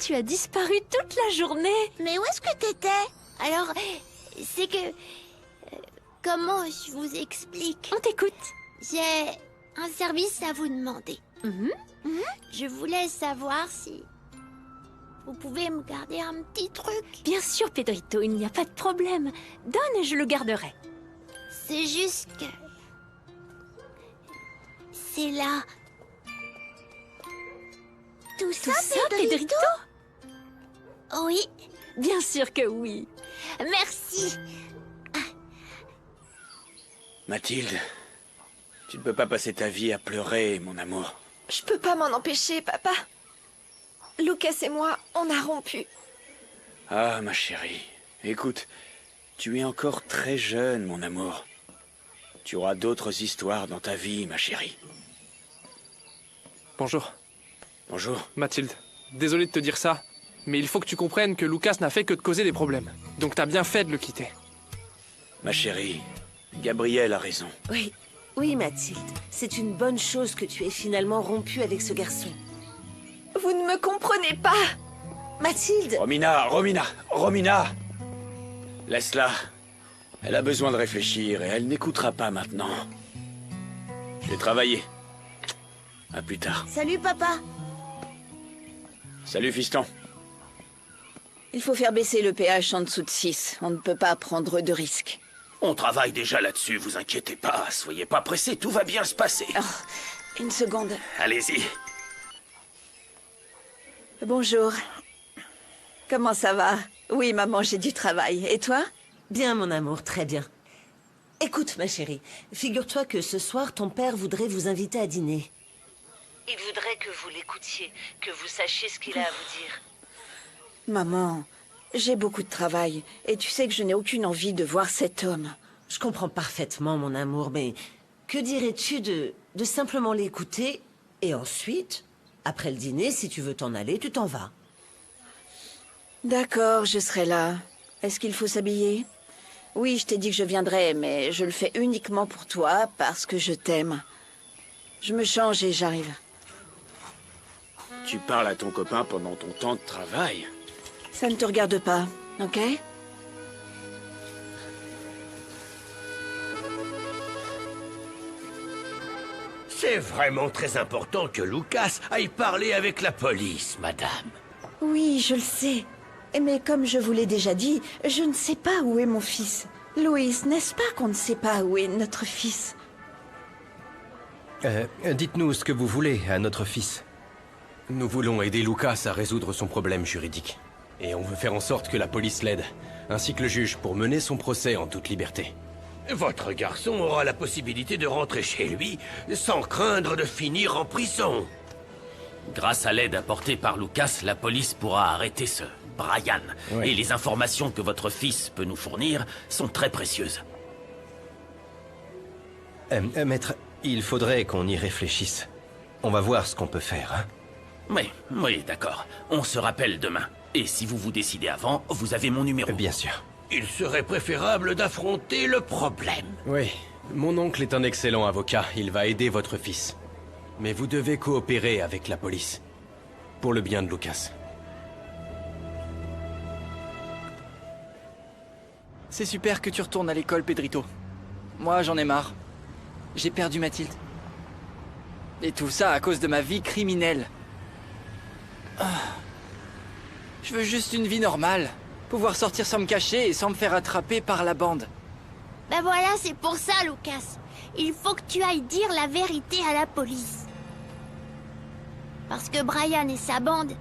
tu as disparu toute la journée. Mais où est-ce que t'étais? Alors, c'est que... comment je vous explique? On t'écoute. J'ai un service à vous demander. Je voulais savoir si... vous pouvez me garder un petit truc. Bien sûr, Pedrito, il n'y a pas de problème. Donne et je le garderai. C'est juste que... c'est là. Tout ça, Pedrito? Oui, Bien sûr que oui. merci. Mathilde, tu ne peux pas passer ta vie à pleurer, mon amour. Je peux pas m'en empêcher, papa. Lucas et moi, on a rompu. Ah, ma chérie, écoute, tu es encore très jeune, mon amour. Tu auras d'autres histoires dans ta vie, ma chérie. Bonjour, Bonjour. Mathilde. Désolé de te dire ça, mais il faut que tu comprennes que Lucas n'a fait que te causer des problèmes. Donc t'as bien fait de le quitter. Ma chérie, Gabriel a raison. Oui, oui, Mathilde. C'est une bonne chose que tu aies finalement rompu avec ce garçon. Vous ne me comprenez pas. Mathilde! Romina! Laisse-la. Elle a besoin de réfléchir et elle n'écoutera pas maintenant. Je vais travailler. À plus tard. Salut, papa. Salut, fiston. Il faut faire baisser le pH en dessous de 6. On ne peut pas prendre de risques. On travaille déjà là-dessus, vous inquiétez pas. Soyez pas pressés, tout va bien se passer. Oh, une seconde. Allez-y. Bonjour. Comment ça va? Oui, maman, j'ai du travail. Et toi? Bien, mon amour, très bien. Écoute, ma chérie, figure-toi que ce soir, ton père voudrait vous inviter à dîner. Il voudrait que vous l'écoutiez, que vous sachiez ce qu'il a à vous dire. Maman, j'ai beaucoup de travail. Et tu sais que je n'ai aucune envie de voir cet homme. Je comprends parfaitement, mon amour, mais que dirais-tu de simplement l'écouter et ensuite, après le dîner, si tu veux t'en aller, tu t'en vas. D'accord, je serai là. Est-ce qu'il faut s'habiller? Oui, je t'ai dit que je viendrais, mais je le fais uniquement pour toi, parce que je t'aime. Je me change et j'arrive. Tu parles à ton copain pendant ton temps de travail. Ça ne te regarde pas, ok? C'est vraiment très important que Lucas aille parler avec la police, madame. Oui, je le sais. Mais comme je vous l'ai déjà dit, je ne sais pas où est mon fils. Louis, n'est-ce pas qu'on ne sait pas où est notre fils? Dites-nous ce que vous voulez à notre fils. Nous voulons aider Lucas à résoudre son problème juridique. Et on veut faire en sorte que la police l'aide, ainsi que le juge, pour mener son procès en toute liberté. Votre garçon aura la possibilité de rentrer chez lui sans craindre de finir en prison. Grâce à l'aide apportée par Lucas, la police pourra arrêter ce Brian. Oui. Et les informations que votre fils peut nous fournir sont très précieuses. Maître, il faudrait qu'on y réfléchisse. On va voir ce qu'on peut faire, hein. Oui, d'accord. On se rappelle demain. Et si vous vous décidez avant, vous avez mon numéro. Bien sûr. Il serait préférable d'affronter le problème. Oui, mon oncle est un excellent avocat. Il va aider votre fils. Mais vous devez coopérer avec la police. Pour le bien de Lucas. C'est super que tu retournes à l'école, Pedrito. Moi, j'en ai marre. J'ai perdu Mathilde. Et tout ça à cause de ma vie criminelle. Ah. Je veux juste une vie normale. Pouvoir sortir sans me cacher et sans me faire attraper par la bande. Ben voilà, c'est pour ça, Lucas. Il faut que tu ailles dire la vérité à la police. Parce que Brian et sa bande,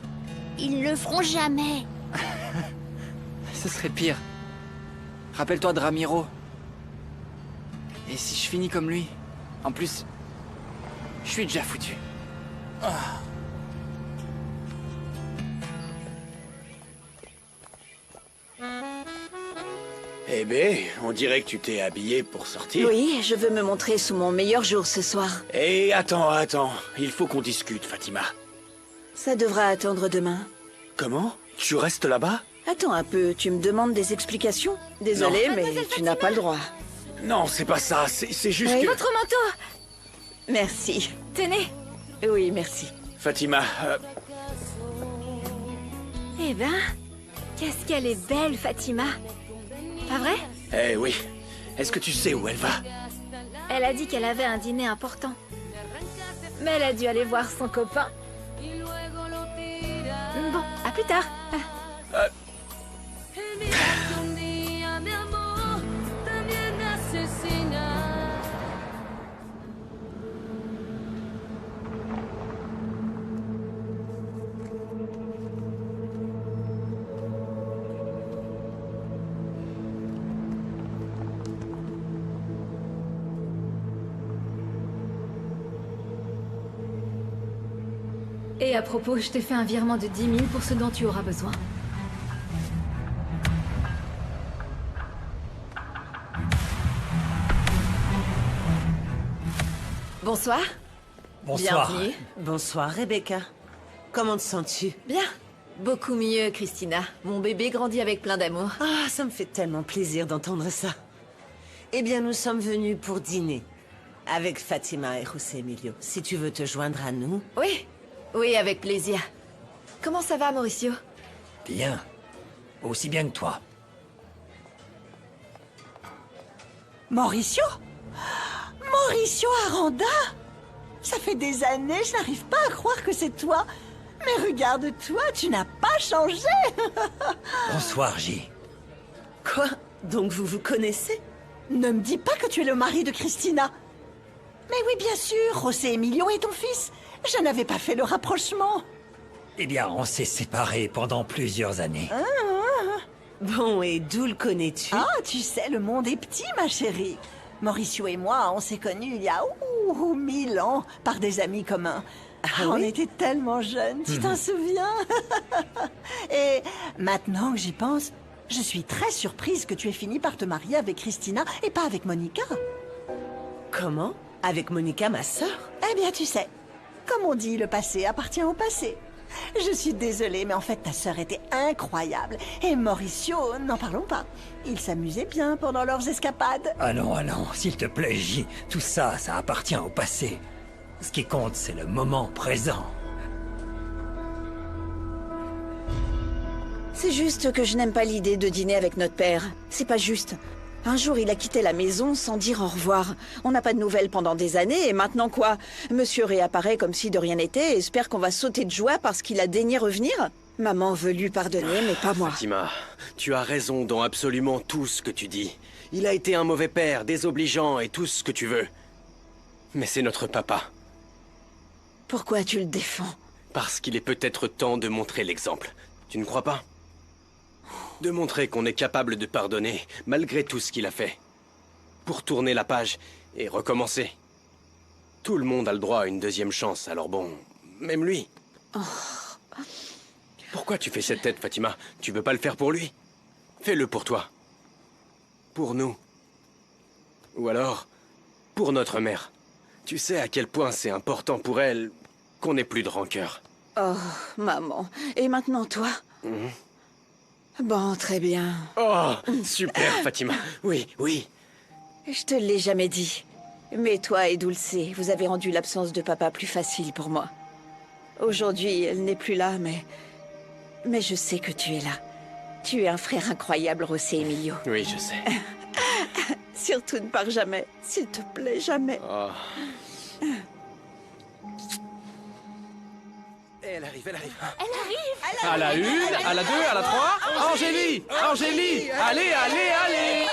ils ne le feront jamais. Ce serait pire. Rappelle-toi de Ramiro. Et si je finis comme lui? En plus, je suis déjà foutu. Ah. Eh ben, on dirait que tu t'es habillé pour sortir. Oui, je veux me montrer sous mon meilleur jour ce soir. Et attends, il faut qu'on discute, Fatima. Ça devra attendre demain. Comment? Tu restes là-bas? Attends un peu, tu me demandes des explications? Désolée, mais tu n'as pas le droit. Non, c'est pas ça, c'est juste Oui. que... Votre manteau! Merci. Tenez! Oui, merci. Fatima, Eh ben, qu'est-ce qu'elle est belle, Fatima. Pas vrai? Eh oui. Est-ce que tu sais où elle va? Elle a dit qu'elle avait un dîner important. Mais elle a dû aller voir son copain. Bon, à plus tard. Et à propos, je t'ai fait un virement de 10 000 pour ce dont tu auras besoin. Bonsoir. Bonsoir. Bienvenue. Bonsoir, Rebecca. Comment te sens-tu? Bien. Beaucoup mieux, Christina. Mon bébé grandit avec plein d'amour. Ah, ça me fait tellement plaisir d'entendre ça. Eh bien, nous sommes venus pour dîner. Avec Fatima et José Emilio. Si tu veux te joindre à nous... Oui. Oui, avec plaisir. Comment ça va, Mauricio? Bien. Aussi bien que toi. Mauricio? Mauricio Aranda? Ça fait des années, je n'arrive pas à croire que c'est toi. Mais regarde-toi, tu n'as pas changé. Bonsoir, J. Quoi? Donc vous vous connaissez? Ne me dis pas que tu es le mari de Christina. Mais oui, bien sûr, José Emilio est ton fils. Je n'avais pas fait le rapprochement. Eh bien, on s'est séparés pendant plusieurs années. Bon, et d'où le connais-tu? Ah, tu sais, le monde est petit, ma chérie. Mauricio et moi, on s'est connus il y a 1000 ans, par des amis communs. Ah On oui? était tellement jeunes, tu t'en souviens? Et maintenant que j'y pense, je suis très surprise que tu aies fini par te marier avec Christina et pas avec Monica. Comment? Avec Monica, ma sœur? Eh bien, tu sais, comme on dit, le passé appartient au passé. Je suis désolée, mais en fait, ta sœur était incroyable. Et Mauricio, n'en parlons pas. Ils s'amusaient bien pendant leurs escapades. Ah non, s'il te plaît, J. Tout ça, ça appartient au passé. Ce qui compte, c'est le moment présent. C'est juste que je n'aime pas l'idée de dîner avec notre père. C'est pas juste. Un jour, il a quitté la maison sans dire au revoir. On n'a pas de nouvelles pendant des années, et maintenant quoi? Monsieur réapparaît comme si de rien n'était et espère qu'on va sauter de joie parce qu'il a daigné revenir? Maman veut lui pardonner, mais pas moi. Fatima, tu as raison dans absolument tout ce que tu dis. Il a été un mauvais père, désobligeant et tout ce que tu veux. Mais c'est notre papa. Pourquoi tu le défends? Parce qu'il est peut-être temps de montrer l'exemple. Tu ne crois pas? De montrer qu'on est capable de pardonner, malgré tout ce qu'il a fait. Pour tourner la page et recommencer. Tout le monde a le droit à une deuxième chance, alors bon, même lui. Pourquoi tu fais cette tête, Fatima? Tu veux pas le faire pour lui? Fais-le pour toi. Pour nous. Ou alors, pour notre mère. Tu sais à quel point c'est important pour elle qu'on n'ait plus de rancœur. Oh, maman. Et maintenant, toi? Bon, très bien. Oh, super, Fatima. Oui, oui. Je te l'ai jamais dit. Mais toi et Dulce, vous avez rendu l'absence de papa plus facile pour moi. Aujourd'hui, elle n'est plus là, mais je sais que tu es là. Tu es un frère incroyable, José Emilio. Oui, je sais. Surtout ne pars jamais. S'il te plaît, jamais. Oh. Elle arrive, elle arrive. À la 1, à la 2, à la 3. Angélie! Angélie! Allez, allez, allez!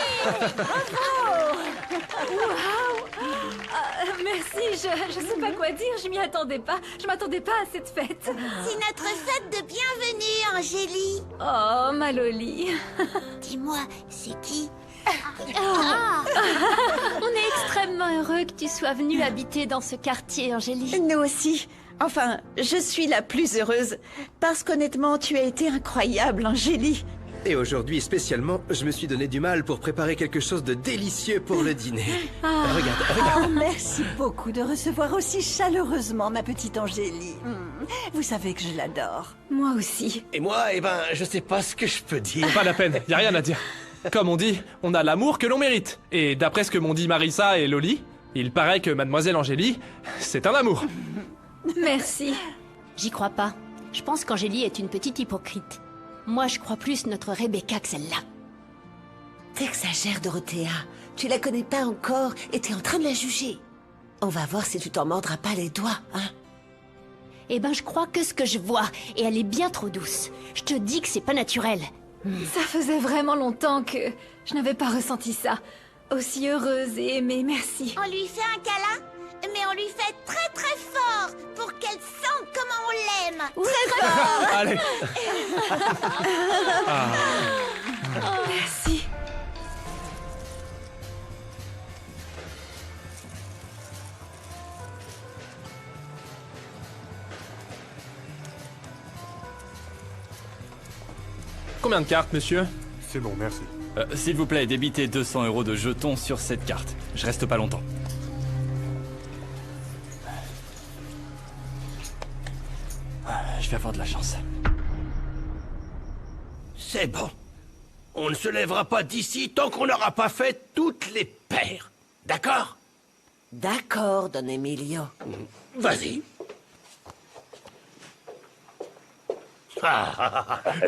Merci, je sais pas quoi dire, je m'y attendais pas. Je m'attendais pas à cette fête. C'est notre fête de bienvenue, Angélie. Oh, ma Loli. Dis-moi, c'est qui? On est extrêmement heureux que tu sois venue habiter dans ce quartier, Angélie. Nous aussi. Enfin, je suis la plus heureuse. Parce qu'honnêtement, tu as été incroyable, Angélie. Et aujourd'hui, spécialement, je me suis donné du mal pour préparer quelque chose de délicieux pour le dîner. Regarde. Oh, merci beaucoup de recevoir aussi chaleureusement ma petite Angélie. Vous savez que je l'adore. Moi aussi. Et moi, eh ben, je sais pas ce que je peux dire. Pas la peine, y a rien à dire. Comme on dit, on a l'amour que l'on mérite. Et d'après ce que m'ont dit Marissa et Loli, il paraît que Mademoiselle Angélie, c'est un amour. Merci. J'y crois pas. Je pense qu'Angélie est une petite hypocrite. Moi, je crois plus notre Rebecca que celle-là. T'exagères, Dorothea. Tu la connais pas encore et t'es en train de la juger. On va voir si tu t'en mordras pas les doigts, hein. Eh ben, je crois que ce que je vois, et elle est bien trop douce. Je te dis que c'est pas naturel. Ça faisait vraiment longtemps que je n'avais pas ressenti ça. Aussi heureuse et aimée, merci. On lui fait un câlin, mais on lui fait très très fort pour qu'elle sente comment on l'aime. Très fort. Allez. Merci. Combien de cartes, monsieur? C'est bon, merci. S'il vous plaît, débitez 200 € de jetons sur cette carte. Je reste pas longtemps. Je vais avoir de la chance. C'est bon. On ne se lèvera pas d'ici tant qu'on n'aura pas fait toutes les paires. D'accord? D'accord, Don Emilio. Vas-y.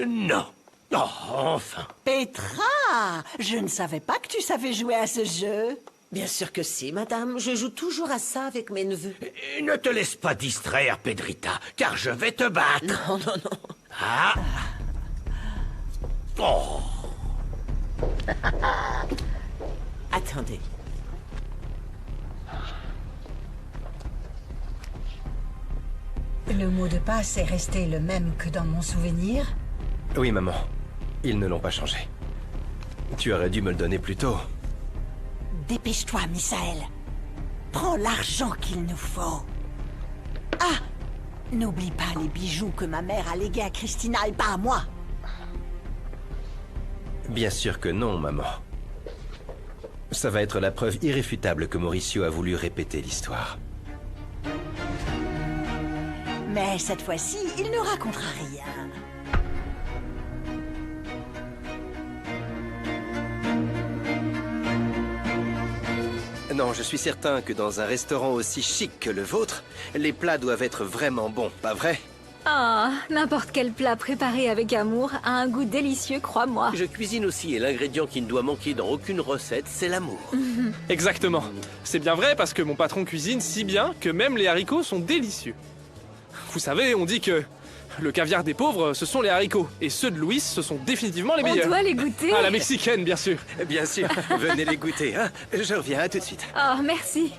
Non. Oh, enfin. Petra, je ne savais pas que tu savais jouer à ce jeu. Bien sûr que si, madame. Je joue toujours à ça avec mes neveux. Ne te laisse pas distraire, Pedrita, car je vais te battre. Non, non, non. Ah. Oh. Attendez. Le mot de passe est resté le même que dans mon souvenir? Oui, maman. Ils ne l'ont pas changé. Tu aurais dû me le donner plus tôt. Dépêche-toi, Misaël. Prends l'argent qu'il nous faut. Ah! N'oublie pas les bijoux que ma mère a légués à Christina et pas à moi. Bien sûr que non, maman. Ça va être la preuve irréfutable que Mauricio a voulu répéter l'histoire. Mais cette fois-ci, il ne racontera rien. Non, je suis certain que dans un restaurant aussi chic que le vôtre, les plats doivent être vraiment bons, pas vrai? Ah, n'importe quel plat préparé avec amour a un goût délicieux, crois-moi. Je cuisine aussi et l'ingrédient qui ne doit manquer dans aucune recette, c'est l'amour. Exactement. C'est bien vrai parce que mon patron cuisine si bien que même les haricots sont délicieux. Vous savez, on dit que le caviar des pauvres, ce sont les haricots. Et ceux de Louis, ce sont définitivement les meilleurs. On doit les goûter. À la mexicaine, bien sûr. Bien sûr, venez les goûter, hein. Je reviens, à tout de suite. Oh, merci.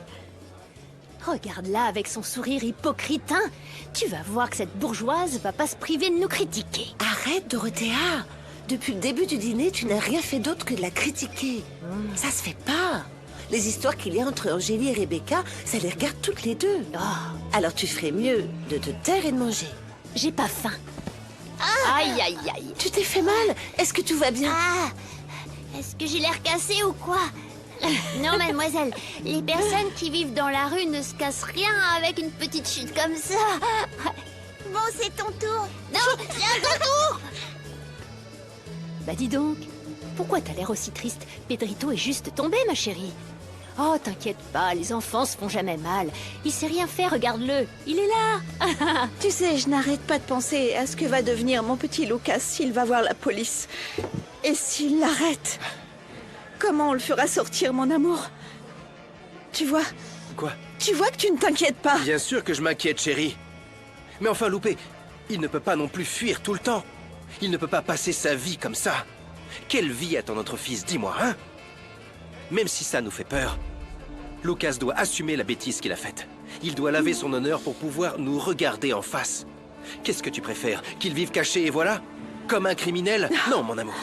Regarde-la avec son sourire hypocrite, hein. Tu vas voir que cette bourgeoise va pas se priver de nous critiquer. Arrête, Dorothea. Depuis le début du dîner, tu n'as rien fait d'autre que de la critiquer. Ça se fait pas. Les histoires qu'il y a entre Angélie et Rebecca, ça les regarde toutes les deux. Alors tu ferais mieux de te taire et de manger. J'ai pas faim. Aïe, aïe, aïe. Tu t'es fait mal? Est-ce que tout va bien? Est-ce que j'ai l'air cassé ou quoi? Non, mademoiselle. Les personnes qui vivent dans la rue ne se cassent rien avec une petite chute comme ça. Bon, c'est ton tour. Non, c'est à ton tour. Bah dis donc, pourquoi t'as l'air aussi triste? Pedrito est juste tombé, ma chérie. Oh, t'inquiète pas, les enfants se font jamais mal. Il sait rien faire, regarde-le. Il est là. Tu sais, je n'arrête pas de penser à ce que va devenir mon petit Lucas s'il va voir la police. Et s'il l'arrête? Comment on le fera sortir, mon amour? Tu vois? Quoi? Tu vois que tu ne t'inquiètes pas? Bien sûr que je m'inquiète, chérie. Mais enfin, Loupé, il ne peut pas non plus fuir tout le temps. Il ne peut pas passer sa vie comme ça. Quelle vie attend notre fils, dis-moi, hein? Même si ça nous fait peur, Lucas doit assumer la bêtise qu'il a faite. Il doit laver son honneur pour pouvoir nous regarder en face. Qu'est-ce que tu préfères? Qu'il vive caché et voilà? Comme un criminel? Non, mon amour.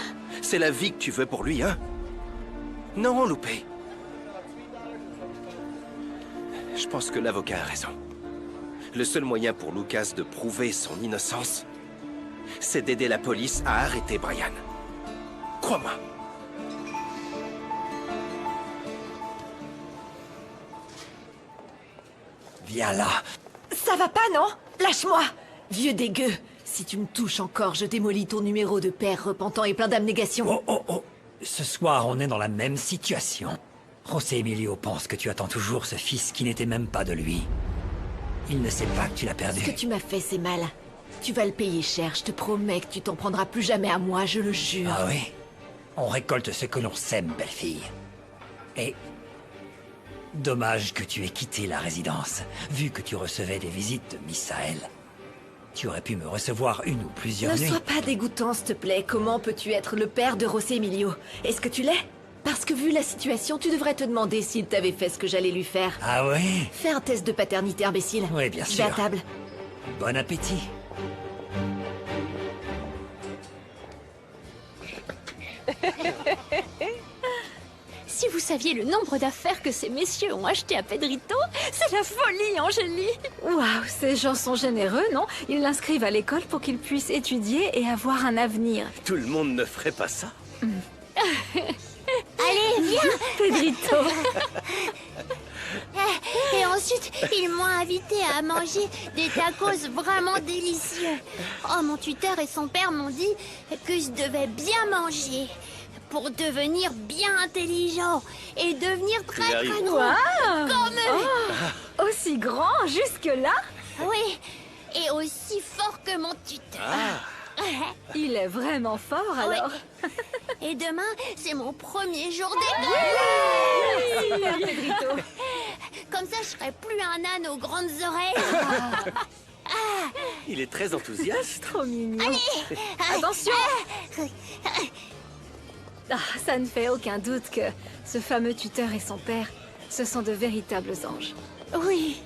C'est la vie que tu veux pour lui, hein? Non, Loupé. Je pense que l'avocat a raison. Le seul moyen pour Lucas de prouver son innocence, c'est d'aider la police à arrêter Brian. Crois-moi. Viens là. Ça va pas, non? Lâche-moi! Vieux dégueu! Si tu me touches encore, je démolis ton numéro de père repentant et plein d'abnégation. Oh, oh, oh. Ce soir, on est dans la même situation. José Emilio pense que tu attends toujours ce fils qui n'était même pas de lui. Il ne sait pas que tu l'as perdu. Ce que tu m'as fait, c'est mal. Tu vas le payer cher, je te promets que tu t'en prendras plus jamais à moi, je le jure. Ah oui? On récolte ce que l'on sème, belle fille. Et... dommage que tu aies quitté la résidence, vu que tu recevais des visites de Miss Sahel. Tu aurais pu me recevoir une ou plusieurs nuits. Ne sois pas dégoûtant, s'il te plaît. Comment peux-tu être le père de José Emilio? Est-ce que tu l'es? Parce que vu la situation, tu devrais te demander s'il t'avait fait ce que j'allais lui faire. Ah oui? Fais un test de paternité, imbécile. Oui, bien Je sûr. vais à table. Bon appétit. Si vous saviez le nombre d'affaires que ces messieurs ont achetées à Pedrito, c'est la folie, Angélie. Waouh, ces gens sont généreux, non? Ils l'inscrivent à l'école pour qu'il puisse étudier et avoir un avenir. Tout le monde ne ferait pas ça. Allez, viens Pedrito. Et ensuite, ils m'ont invité à manger des tacos vraiment délicieux. Oh, mon tuteur et son père m'ont dit que je devais bien manger pour devenir bien intelligent et devenir très très gros. Waouh. Comme eux. Oh, aussi grand, jusque-là? Oui, et aussi fort que mon tuteur. Il est vraiment fort, alors. Et demain, c'est mon premier jour d'école. Super, Pedrito. Comme ça, je serai plus un âne aux grandes oreilles. Il est très enthousiaste. Trop mignon. Allez. Attention. Ah, ça ne fait aucun doute que ce fameux tuteur et son père, ce sont de véritables anges. Oui.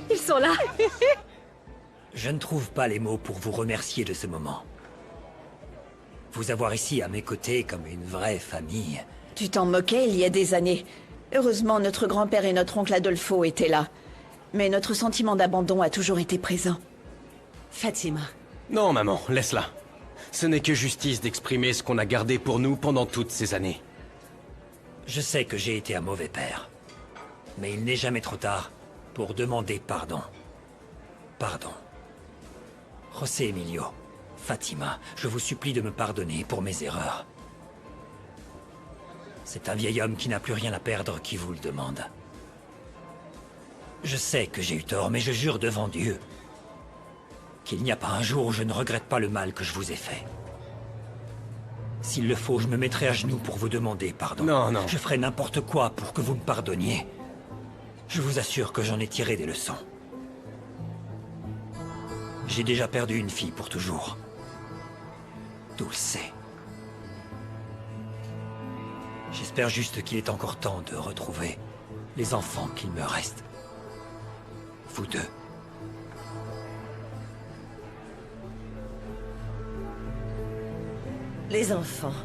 Ils sont là. Je ne trouve pas les mots pour vous remercier de ce moment. Vous avoir ici à mes côtés comme une vraie famille. Tu t'en moquais il y a des années. Heureusement, notre grand-père et notre oncle Adolfo étaient là. Mais notre sentiment d'abandon a toujours été présent. Fatima. Non, maman, laisse-la. Ce n'est que justice d'exprimer ce qu'on a gardé pour nous pendant toutes ces années. Je sais que j'ai été un mauvais père. Mais il n'est jamais trop tard pour demander pardon. Pardon. José Emilio, Fatima, je vous supplie de me pardonner pour mes erreurs. C'est un vieil homme qui n'a plus rien à perdre qui vous le demande. Je sais que j'ai eu tort, mais je jure devant Dieu qu'il n'y a pas un jour où je ne regrette pas le mal que je vous ai fait. S'il le faut, je me mettrai à genoux pour vous demander pardon. Non, non. Je ferai n'importe quoi pour que vous me pardonniez. Je vous assure que j'en ai tiré des leçons. J'ai déjà perdu une fille pour toujours. Dulce. J'espère juste qu'il est encore temps de retrouver les enfants qu'il me reste. Vous deux. Les enfants.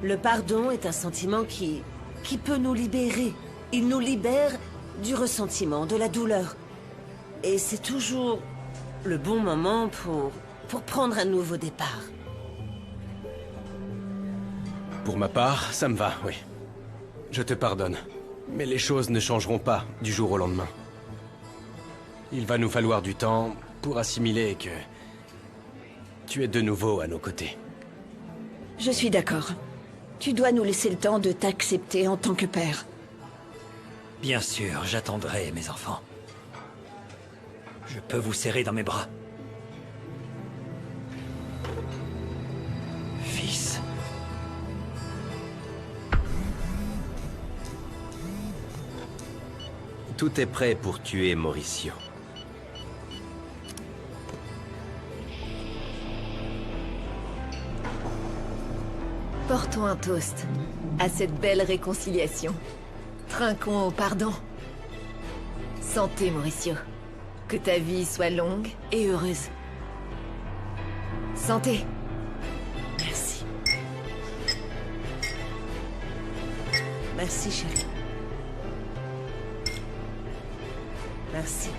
Le pardon est un sentiment qui peut nous libérer. Il nous libère du ressentiment, de la douleur. Et c'est toujours le bon moment pour prendre un nouveau départ. Pour ma part, ça me va, oui. Je te pardonne. Mais les choses ne changeront pas du jour au lendemain. Il va nous falloir du temps pour assimiler que tu es de nouveau à nos côtés. Je suis d'accord. Tu dois nous laisser le temps de t'accepter en tant que père. Bien sûr, j'attendrai, mes enfants. Je peux vous serrer dans mes bras. Fils. Tout est prêt pour tuer Mauricio. Portons un toast à cette belle réconciliation. Trinquons au pardon. Santé, Mauricio. Que ta vie soit longue et heureuse. Santé. Merci. Merci, chérie. Merci.